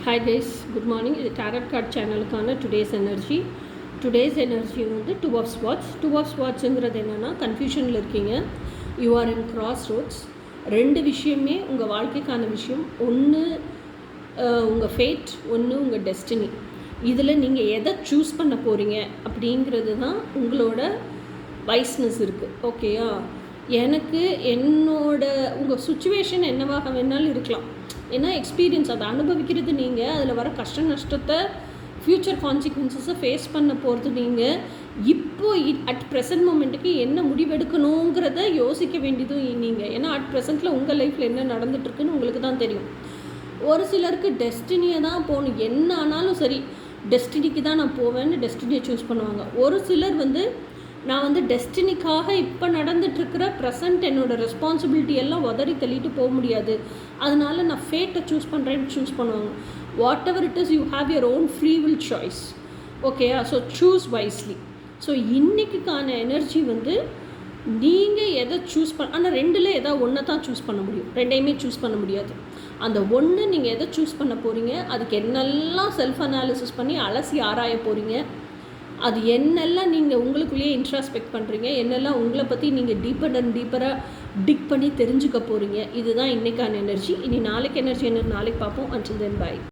Hi guys, good morning. இது tarot card சேனலுக்கான today's energy வந்து டூ ஆஃப் ஸ்வாட்ஸுங்கிறது என்னென்னா கன்ஃபியூஷனில் இருக்கீங்க. You are in crossroads. ரெண்டு விஷயமே உங்கள் வாழ்க்கைக்கான விஷயம். ஒன்று உங்கள் ஃபேட், ஒன்று உங்கள் டெஸ்டினி. இதில் நீங்கள் எதை சூஸ் பண்ண போகிறீங்க அப்படிங்கிறது தான் உங்களோட வைஸ்னஸ் இருக்குது. ஓகேயா? எனக்கு உங்கள் சுச்சுவேஷன் என்னவாக வேணாலும் இருக்கலாம். ஏன்னா எக்ஸ்பீரியன்ஸ் அதை அனுபவிக்கிறது நீங்கள், அதில் வர கஷ்ட நஷ்டத்தை, ஃப்யூச்சர் கான்சிக்வன்சஸை ஃபேஸ் பண்ண போகிறது நீங்கள். அட் ப்ரெசன்ட் மூமெண்ட்டுக்கு என்ன முடிவெடுக்கணுங்கிறத யோசிக்க வேண்டியதும் நீங்கள். ஏன்னா அட் ப்ரெசென்ட்டில் உங்கள் லைஃப்பில் என்ன நடந்துகிட்ருக்குன்னு உங்களுக்கு தான் தெரியும். ஒரு சிலருக்கு டெஸ்டினியை தான் போகணும், என்ன ஆனாலும் சரி டெஸ்டினிக்கு தான் நான் போவேன்னு டெஸ்டினியை சூஸ் பண்ணுவாங்க. ஒரு சிலர் நான் டெஸ்டினிக்காக இப்போ நடந்துட்டுருக்கிற ப்ரெசண்ட் என்னோடய ரெஸ்பான்சிபிலிட்டி எல்லாம் உதறி தள்ளிட்டு போக முடியாது, அதனால நான் ஃபேட்டை சூஸ் பண்ணுறேன்னு சூஸ் பண்ணுவாங்க. Whatever it is, you have your own free will choice. ஓகேயா? So choose wisely. ஸோ இன்றைக்குக்கான எனர்ஜி நீங்கள் எதை சூஸ் ஆனால் ரெண்டில் எதாவது ஒன்றை தான் சூஸ் பண்ண முடியும், ரெண்டையுமே சூஸ் பண்ண முடியாது. அந்த ஒன்று நீங்கள் எதை சூஸ் பண்ண போகிறீங்க, அதுக்கு என்னெல்லாம் செல்ஃப் அனாலிசிஸ் பண்ணி அலசி ஆராய போகிறீங்க, அது என்னெல்லாம் நீங்கள் உங்களுக்குள்ளேயே இன்ட்ராஸ்பெக்ட் பண்ணுறீங்க, என்னெல்லாம் உங்களை பற்றி நீங்கள் டீப்பராக டிக் பண்ணி தெரிஞ்சுக்க போகிறீங்க. இதுதான் இன்றைக்கான எனர்ஜி. இனி நாளைக்கு எனர்ஜி என்ன நாளைக்கு பார்ப்போம். Until then by.